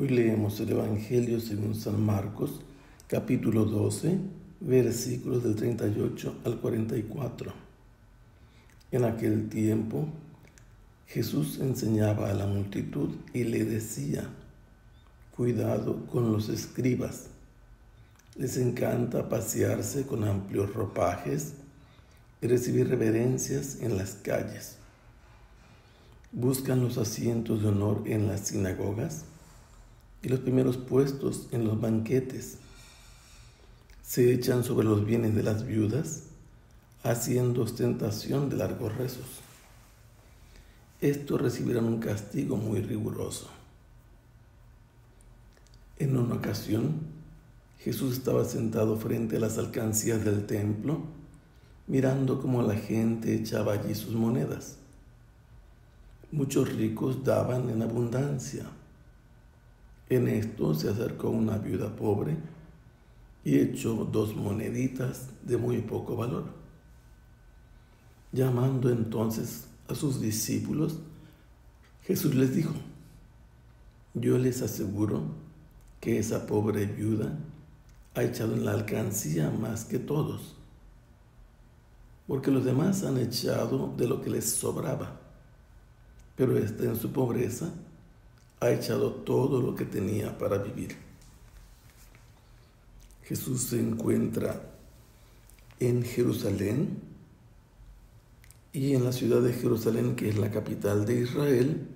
Hoy leemos el Evangelio según San Marcos, capítulo 12, versículos del 38 al 44. En aquel tiempo, Jesús enseñaba a la multitud y le decía: cuidado con los escribas. Les encanta pasearse con amplios ropajes y recibir reverencias en las calles. Buscan los asientos de honor en las sinagogas y los primeros puestos en los banquetes. Se echan sobre los bienes de las viudas, haciendo ostentación de largos rezos. Estos recibirán un castigo muy riguroso. En una ocasión, Jesús estaba sentado frente a las alcancías del templo, mirando cómo la gente echaba allí sus monedas. Muchos ricos daban en abundancia. En esto se acercó una viuda pobre y echó 2 moneditas de muy poco valor. Llamando entonces a sus discípulos, Jesús les dijo: yo les aseguro que esa pobre viuda ha echado en la alcancía más que todos, porque los demás han echado de lo que les sobraba, pero ésta en su pobreza ha echado todo lo que tenía para vivir. Jesús se encuentra en Jerusalén, y en la ciudad de Jerusalén, que es la capital de Israel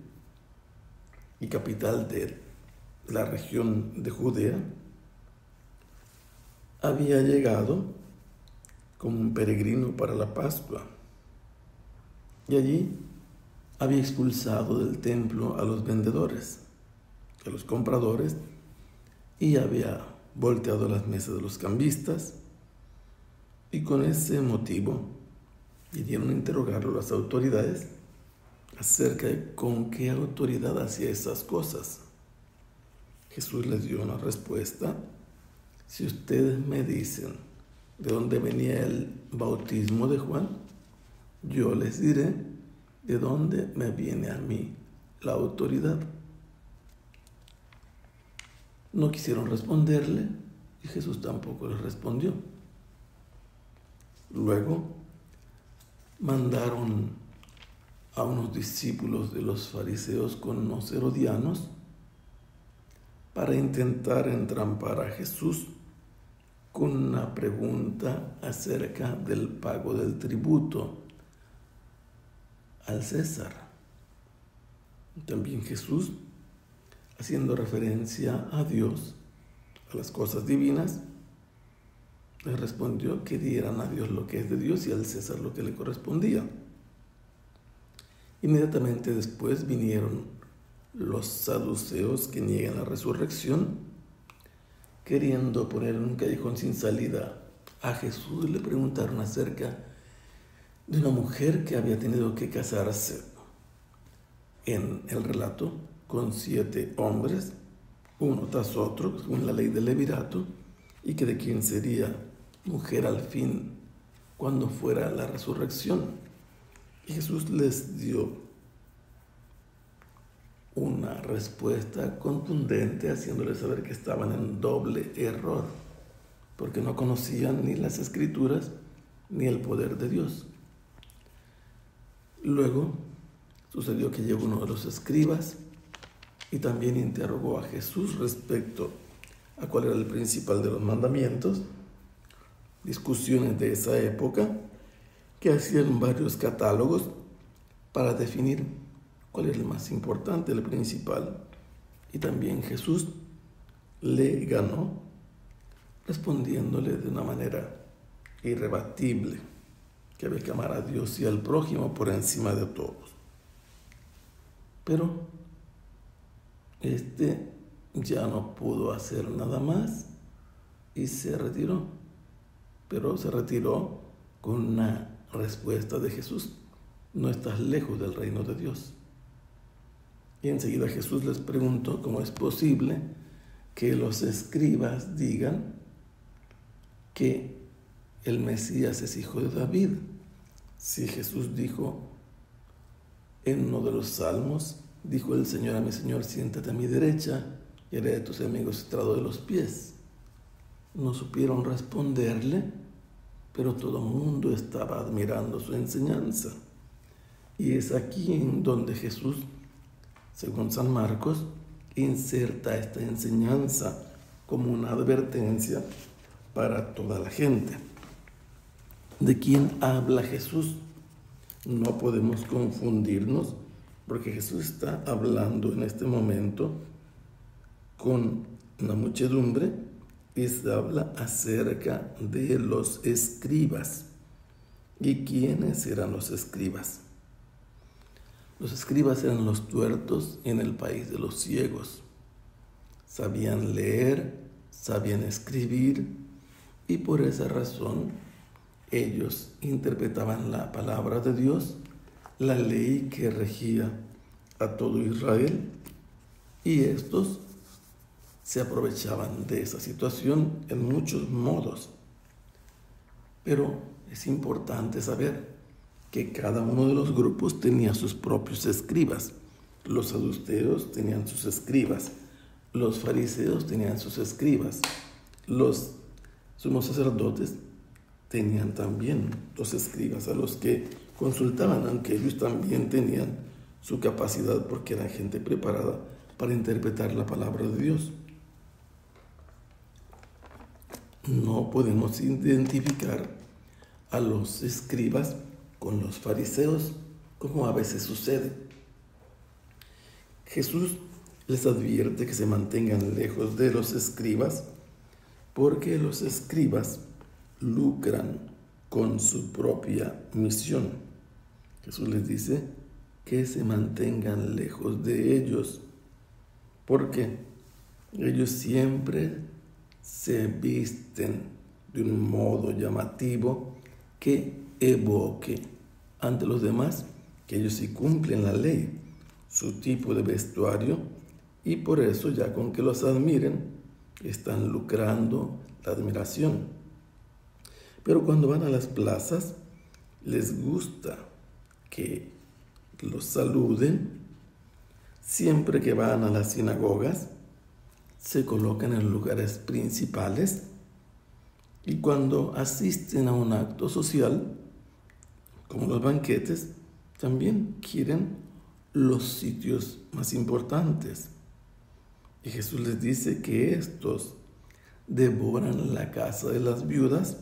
y capital de la región de Judea, había llegado como un peregrino para la Pascua, y allí había expulsado del templo a los vendedores, a los compradores, y había volteado las mesas de los cambistas, y con ese motivo vinieron a interrogarlo las autoridades acerca de con qué autoridad hacía esas cosas. Jesús les dio una respuesta: si ustedes me dicen de dónde venía el bautismo de Juan, yo les diré de dónde me viene a mí la autoridad. No quisieron responderle y Jesús tampoco les respondió. Luego mandaron a unos discípulos de los fariseos con unos herodianos para intentar entrampar a Jesús con una pregunta acerca del pago del tributo al César. También Jesús, haciendo referencia a Dios, a las cosas divinas, les respondió que dieran a Dios lo que es de Dios y al César lo que le correspondía. Inmediatamente después vinieron los saduceos, que niegan la resurrección, queriendo poner en un callejón sin salida a Jesús. Le preguntaron acerca de una mujer que había tenido que casarse en el relato con 7 hombres, uno tras otro, según la ley del levirato, y que de quién sería mujer al fin cuando fuera la resurrección. Y Jesús les dio una respuesta contundente, haciéndoles saber que estaban en doble error, porque no conocían ni las Escrituras ni el poder de Dios. Luego sucedió que llegó uno de los escribas y también interrogó a Jesús respecto a cuál era el principal de los mandamientos. Discusiones de esa época que hacían varios catálogos para definir cuál era el más importante, el principal. Y también Jesús le ganó, respondiéndole de una manera irrebatible que había que amar a Dios y al prójimo por encima de todos. Pero ya no pudo hacer nada más y se retiró. Pero se retiró con una respuesta de Jesús: no estás lejos del reino de Dios. Y enseguida Jesús les preguntó cómo es posible que los escribas digan que el Mesías es hijo de David, si Jesús dijo en uno de los salmos: dijo el Señor a mi Señor, siéntate a mi derecha y haré de tus enemigos estrado de los pies. No supieron responderle, pero todo el mundo estaba admirando su enseñanza. Y es aquí en donde Jesús, según San Marcos, inserta esta enseñanza como una advertencia para toda la gente. ¿De quién habla Jesús? No podemos confundirnos, porque Jesús está hablando en este momento con una muchedumbre y se habla acerca de los escribas. ¿Y quiénes eran los escribas? Los escribas eran los tuertos en el país de los ciegos. Sabían leer, sabían escribir, y por esa razón ellos interpretaban la palabra de Dios, la ley que regía a todo Israel, y estos se aprovechaban de esa situación en muchos modos. Pero es importante saber que cada uno de los grupos tenía sus propios escribas. Los saduceos tenían sus escribas, los fariseos tenían sus escribas, los sumos sacerdotes tenían también los escribas a los que consultaban, aunque ellos también tenían su capacidad porque eran gente preparada para interpretar la palabra de Dios. No podemos identificar a los escribas con los fariseos, como a veces sucede. Jesús les advierte que se mantengan lejos de los escribas, porque los escribas lucran con su propia misión. Jesús les dice que se mantengan lejos de ellos, porque ellos siempre se visten de un modo llamativo que evoque ante los demás que ellos sí cumplen la ley, su tipo de vestuario, y por eso ya con que los admiren están lucrando la admiración. Pero cuando van a las plazas les gusta que los saluden. Siempre que van a las sinagogas se colocan en lugares principales, y cuando asisten a un acto social, como los banquetes, también quieren los sitios más importantes. Y Jesús les dice que estos devoran la casa de las viudas,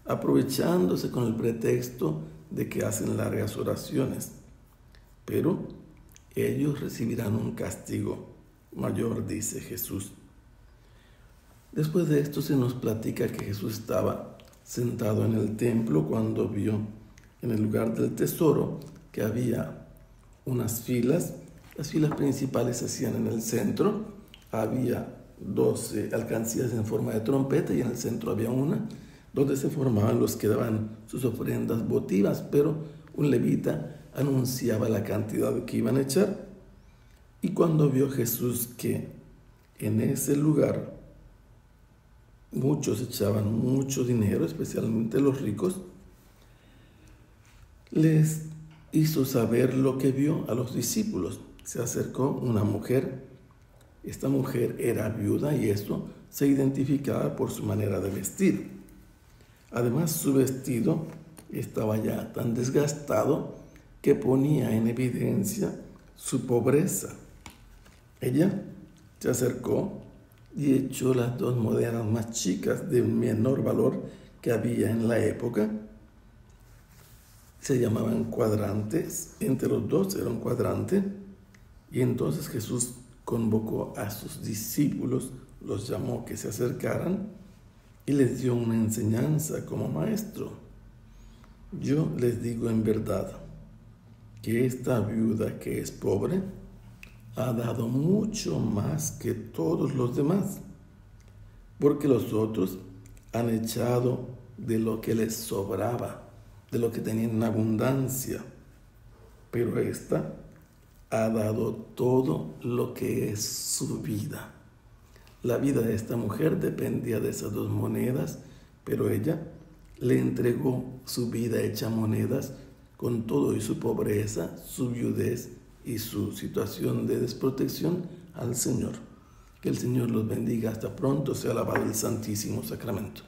aprovechándose con el pretexto de que hacen largas oraciones. Pero ellos recibirán un castigo mayor, dice Jesús. Después de esto se nos platica que Jesús estaba sentado en el templo cuando vio en el lugar del tesoro que había unas filas. Las filas principales se hacían en el centro. Había 12 alcancías en forma de trompeta y en el centro había una donde se formaban los que daban sus ofrendas votivas, pero un levita anunciaba la cantidad que iban a echar. Y cuando vio Jesús que en ese lugar muchos echaban mucho dinero, especialmente los ricos, les hizo saber lo que vio a los discípulos. Se acercó una mujer. Esta mujer era viuda y eso se identificaba por su manera de vestir. Además, su vestido estaba ya tan desgastado que ponía en evidencia su pobreza. Ella se acercó y echó las 2 monedas más chicas de menor valor que había en la época. Se llamaban cuadrantes, entre los dos era un cuadrante, y entonces Jesús convocó a sus discípulos, los llamó que se acercaran y les dio una enseñanza como maestro. Yo les digo en verdad que esta viuda que es pobre ha dado mucho más que todos los demás, porque los otros han echado de lo que les sobraba, de lo que tenían en abundancia, pero esta ha dado todo lo que es su vida. La vida de esta mujer dependía de esas 2 monedas, pero ella le entregó su vida hecha monedas con todo y su pobreza, su viudez y su situación de desprotección al Señor. Que el Señor los bendiga. Hasta pronto. Sea alabado el Santísimo Sacramento.